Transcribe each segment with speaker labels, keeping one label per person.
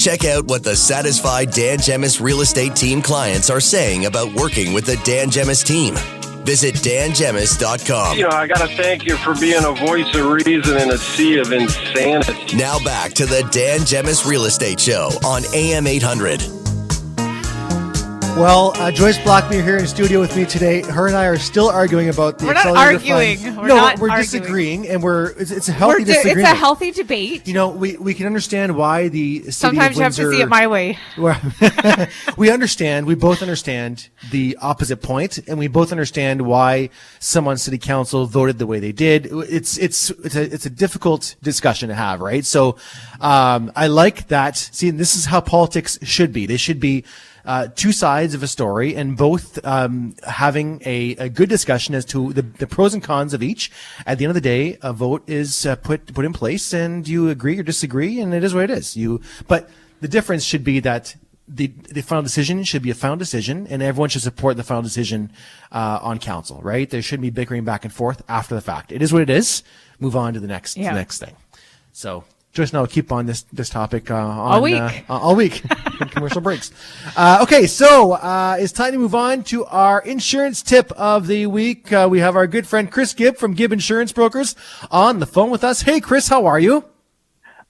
Speaker 1: Check out what the satisfied Dan Gemus real estate team clients are saying about working with the Dan Gemus team. Visit dangemus.com.
Speaker 2: I got to thank you for being a voice of reason in a sea of insanity.
Speaker 1: Now back to the Dan Gemus Real Estate Show on AM800.
Speaker 3: Well, Joyce Blackmere here in the studio with me today. Her and I are still arguing about the accelerator fund.
Speaker 4: We're not arguing.
Speaker 3: We're disagreeing, and it's a healthy disagreement.
Speaker 4: It's a healthy debate.
Speaker 3: We can understand why the city
Speaker 4: Sometimes
Speaker 3: of Windsor,
Speaker 4: you have to see it my way.
Speaker 3: We both understand the opposite point, and we both understand why some on city council voted the way they did. It's a difficult discussion to have, right? So, I like that. See, this is how politics should be. They should be two sides of a story, and both having a good discussion as to the pros and cons of each. At the end of the day, a vote is put in place, and you agree or disagree, and it is what it is. But the difference should be that the final decision should be a final decision, and everyone should support the final decision on council, right? There shouldn't be bickering back and forth after the fact. It is what it is. Move on to the next thing. So Joyce and I will keep on this topic all week. Commercial breaks. Okay, so it's time to move on to our insurance tip of the week. We have our good friend Chris Gibb from Gibb Insurance Brokers on the phone with us. Hey, Chris, how are you?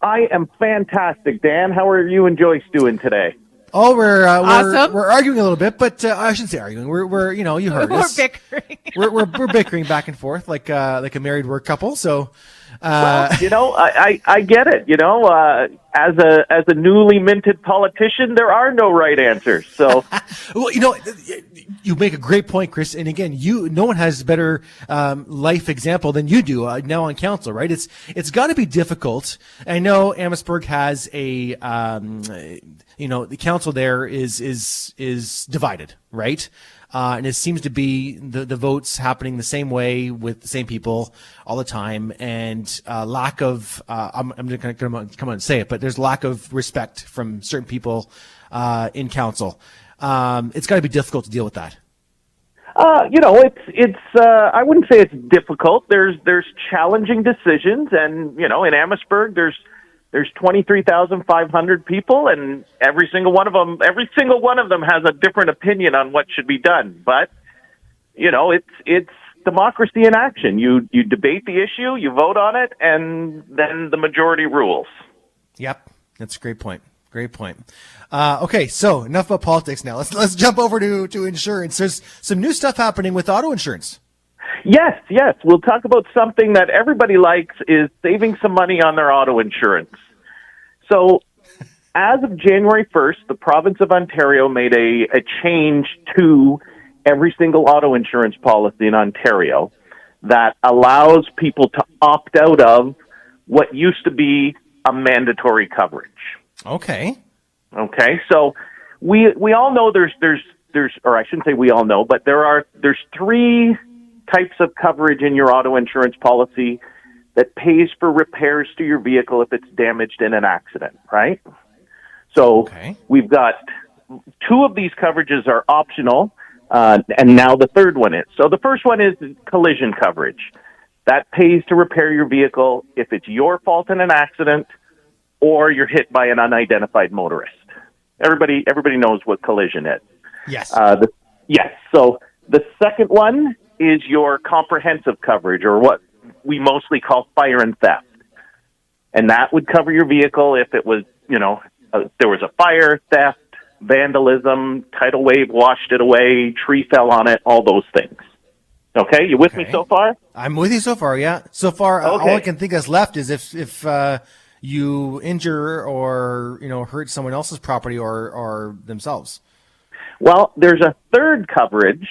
Speaker 5: I am fantastic, Dan. How are you and Joyce doing today?
Speaker 3: Oh, we're
Speaker 4: awesome.
Speaker 3: We're arguing a little bit, but I shouldn't say arguing. We're you heard us.
Speaker 4: We're bickering.
Speaker 3: we're bickering back and forth like a married work couple. So.
Speaker 5: Well, I get it. As a newly minted politician, there are no right answers. So,
Speaker 3: well, you make a great point, Chris. And again, no one has better life example than you do now on council, right? It's got to be difficult. I know Amherstburg has the council there is divided, right? And it seems to be the votes happening the same way with the same people all the time, and lack of I'm just going to come on and say it, but there's lack of respect from certain people in council. It's got to be difficult to deal with that.
Speaker 5: It's I wouldn't say it's difficult. There's challenging decisions, and in Amherstburg there's 23,500 people, and every single one of them has a different opinion on what should be done. But, it's democracy in action. You debate the issue, you vote on it, and then the majority rules.
Speaker 3: Yep. That's a great point. Great point. Okay. So enough about politics now. Let's jump over to insurance. There's some new stuff happening with auto insurance.
Speaker 5: Yes. We'll talk about something that everybody likes, is saving some money on their auto insurance. So as of January 1st, the province of Ontario made a change to every single auto insurance policy in Ontario that allows people to opt out of what used to be a mandatory coverage.
Speaker 3: Okay.
Speaker 5: So we all know there's, or I shouldn't say we all know, but there's three types of coverage in your auto insurance policy that pays for repairs to your vehicle if it's damaged in an accident, right? So We've got two of these coverages are optional, and now the third one is. So the first one is collision coverage. That pays to repair your vehicle if it's your fault in an accident or you're hit by an unidentified motorist. Everybody knows what collision is.
Speaker 3: Yes.
Speaker 5: Yes. So the second one is your comprehensive coverage, or what we mostly call fire and theft. And that would cover your vehicle if it was, there was a fire, theft, vandalism, tidal wave washed it away, tree fell on it, all those things. Okay, you with me so far?
Speaker 3: I'm with you so far, yeah. So far, all I can think is left is if you injure or, hurt someone else's property or themselves.
Speaker 5: Well, there's a third coverage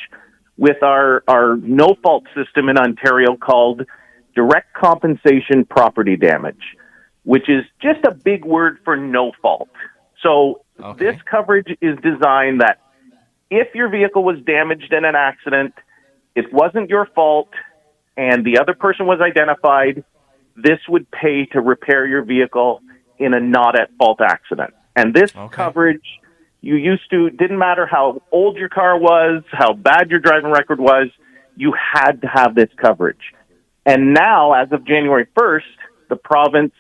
Speaker 5: with our no-fault system in Ontario called direct compensation property damage, which is just a big word for no fault. So this coverage is designed that if your vehicle was damaged in an accident, it wasn't your fault, and the other person was identified, this would pay to repair your vehicle in a not-at-fault accident. And this coverage, didn't matter how old your car was, how bad your driving record was, you had to have this coverage. And now, as of January 1st, the province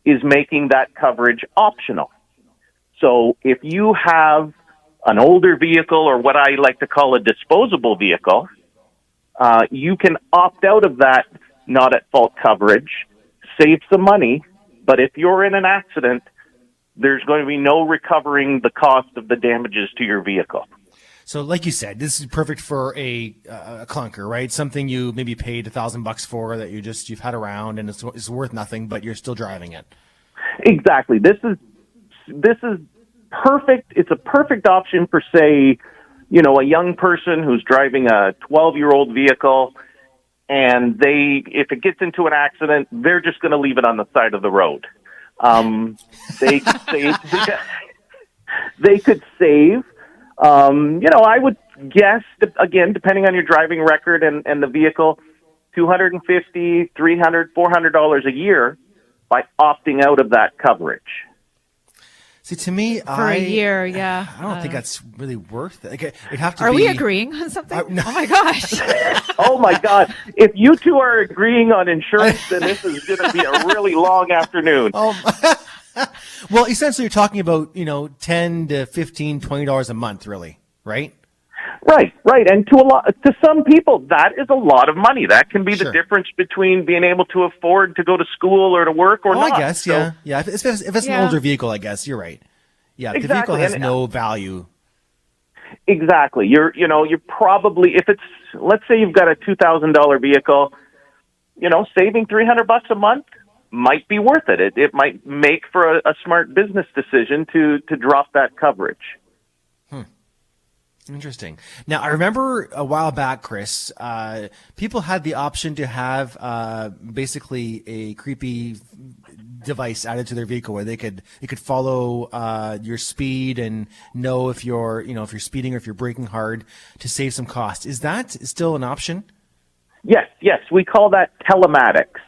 Speaker 5: is making that coverage optional. So if you have an older vehicle or what I like to call a disposable vehicle, you can opt out of that not at fault coverage, save some money, but if you're in an accident, there's going to be no recovering the cost of the damages to your vehicle.
Speaker 3: So like you said, this is perfect for a clunker, right? Something you maybe paid $1,000 for that you've had around and it's worth nothing, but you're still driving it.
Speaker 5: Exactly. This is perfect. It's a perfect option for, say, a young person who's driving a 12-year-old vehicle, and if it gets into an accident, they're just going to leave it on the side of the road. They could save. I would guess, again, depending on your driving record and the vehicle, $250, $300, $400 a year by opting out of that coverage.
Speaker 3: See, to me,
Speaker 4: for a year, yeah.
Speaker 3: I don't think that's really worth it. Like, it'd have to
Speaker 4: Are
Speaker 3: be.
Speaker 4: we agreeing on something?
Speaker 3: No.
Speaker 4: Oh my gosh.
Speaker 5: Oh my God. If you two are agreeing on insurance, then this is going to be a really long afternoon.
Speaker 3: Well, essentially you're talking about, $10 to $15, $20 a month, really, right?
Speaker 5: Right. And to some people, that is a lot of money. That can be the
Speaker 3: Sure.
Speaker 5: difference between being able to afford to go to school or to work or not.
Speaker 3: I guess, yeah. Yeah. If it's an
Speaker 4: Yeah.
Speaker 3: older vehicle, I guess you're right. Yeah. If the vehicle
Speaker 5: Exactly.
Speaker 3: has
Speaker 5: And,
Speaker 3: no value.
Speaker 5: Exactly. You're probably, if it's, let's say you've got a $2,000 vehicle, saving $300 a month might be worth it. It might make for a smart business decision to drop that coverage.
Speaker 3: Interesting. Now, I remember a while back, Chris, people had the option to have basically a creepy device added to their vehicle where it could follow your speed and know if you're speeding or if you're braking hard to save some cost. Is that still an option?
Speaker 5: Yes. We call that telematics.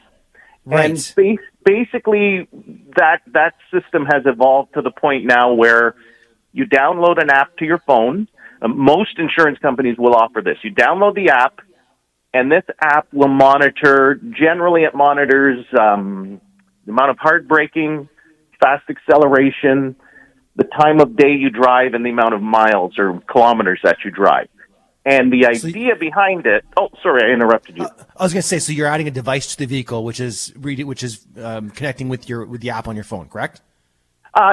Speaker 3: Right.
Speaker 5: And basically, that system has evolved to the point now where you download an app to your phone. Most insurance companies will offer this. You download the app, and this app will monitor. Generally, it monitors the amount of hard braking, fast acceleration, the time of day you drive, and the amount of miles or kilometers that you drive. And the idea behind it. Oh, sorry, I interrupted you.
Speaker 3: I was going to say, so you're adding a device to the vehicle, which is connecting with the app on your phone, correct?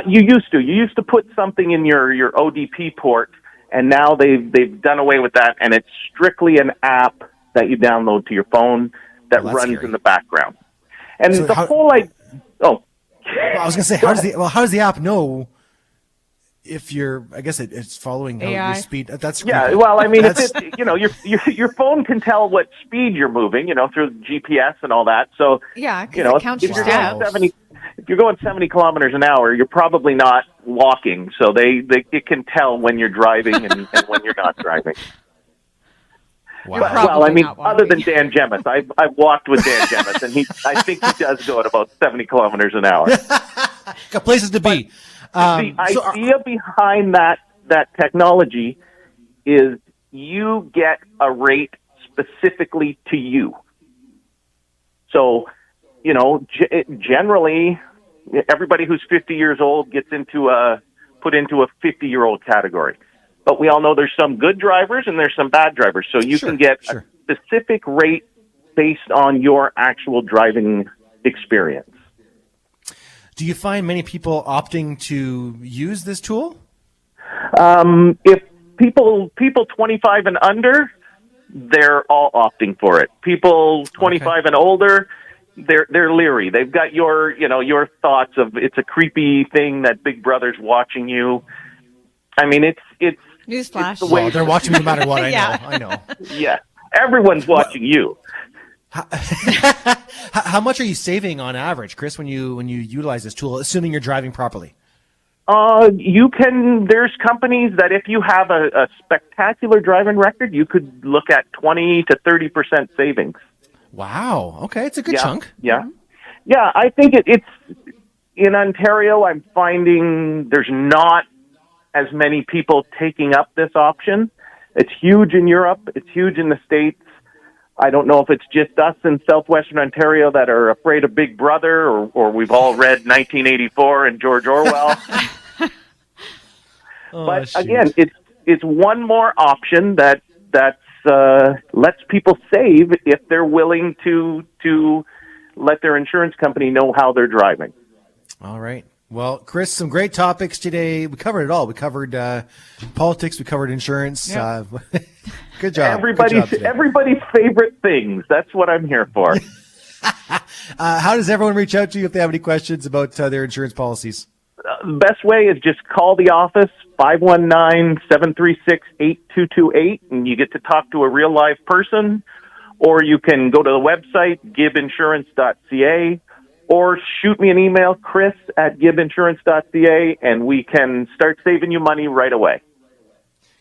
Speaker 5: You used to put something in your ODP port, and now they've done away with that, and it's strictly an app that you download to your phone that runs
Speaker 3: scary.
Speaker 5: in the background. And
Speaker 3: So
Speaker 5: whole idea. Oh,
Speaker 3: Well, I was going to say, how does the app know if I guess it's following how your speed? That's
Speaker 5: yeah.
Speaker 3: creepy.
Speaker 5: Well, I mean, your phone can tell what speed you're moving, through GPS and all that. So
Speaker 4: Yeah, because it counts
Speaker 5: if
Speaker 4: your
Speaker 5: you're going
Speaker 4: steps.
Speaker 5: if you're going 70 kilometers an hour, you're probably not walking. So it can tell when you're driving and when you're not driving.
Speaker 3: Wow.
Speaker 5: Well, I mean,
Speaker 4: not
Speaker 5: other than
Speaker 4: walking.
Speaker 5: Dan Gemus, I've walked with Dan Gemus, and I think he does go at about 70 kilometers an hour.
Speaker 3: Got places to be.
Speaker 5: The idea behind that technology is you get a rate specifically to you. So, generally, everybody who's 50 years old gets put into a 50-year-old category. But we all know there's some good drivers and there's some bad drivers. So you can get a specific rate based on your actual driving experience.
Speaker 3: Do you find many people opting to use this tool?
Speaker 5: If people 25 and under, they're all opting for it. People 25 and older, they're leery. They've got your thoughts of it's a creepy thing that Big Brother's watching you. I mean, it's
Speaker 4: Newsflash.
Speaker 5: the way
Speaker 3: Well, they're watching me no matter what.
Speaker 4: Yeah.
Speaker 3: I know.
Speaker 5: yeah, everyone's watching you.
Speaker 3: How much are you saving on average, Chris, when you utilize this tool, assuming you're driving properly?
Speaker 5: There's companies that if you have a spectacular driving record, you could look at 20 to 30% savings.
Speaker 3: Wow. Okay. It's a good chunk.
Speaker 5: Yeah. Yeah. I think it's in Ontario. I'm finding there's not as many people taking up this option. It's huge in Europe. It's huge in the States. I don't know if it's just us in southwestern Ontario that are afraid of Big Brother or we've all read 1984 and George Orwell. But
Speaker 3: shoot.
Speaker 5: again, it's one more option that lets people save if they're willing to let their insurance company know how they're driving.
Speaker 3: All right. Well, Chris, some great topics today. We covered it all. We covered politics. We covered insurance.
Speaker 4: Yeah.
Speaker 3: Good job.
Speaker 5: Everybody's favorite things. That's what I'm here for.
Speaker 3: How does everyone reach out to you if they have any questions about their insurance policies?
Speaker 5: The best way is just call the office, 519-736-8228, and you get to talk to a real live person. Or you can go to the website, gibbinsurance.ca, or shoot me an email, chris@gibbinsurance.ca, and we can start saving you money right away.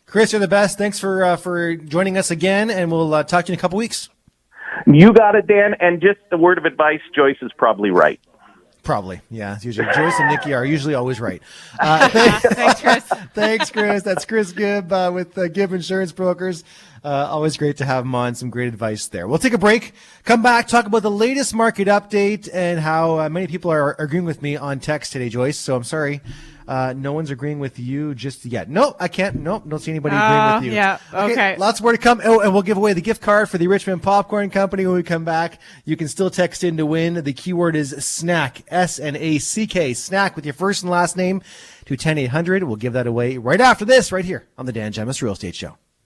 Speaker 3: Chris, you're the best. Thanks for joining us again, and we'll talk to you in a couple weeks.
Speaker 5: You got it, Dan. And just a word of advice, Joyce is probably right.
Speaker 3: Probably, yeah. It's usually Joyce and Nikki are usually always right.
Speaker 4: Thanks, Chris.
Speaker 3: Thanks, Chris. That's Chris Gibb with Gibb Insurance Brokers. Always great to have him on. Some great advice there. We'll take a break, come back, talk about the latest market update and how many people are agreeing with me on text today, Joyce. So I'm sorry. No one's agreeing with you just yet. No, I can't. Nope, don't see anybody agreeing with you.
Speaker 4: Yeah, okay.
Speaker 3: Lots more to come. Oh, and we'll give away the gift card for the Richmond Popcorn Company when we come back. You can still text in to win. The keyword is snack, SNACK, snack with your first and last name to 10800. We'll give that away right after this, right here on the Dan Gemus Real Estate Show.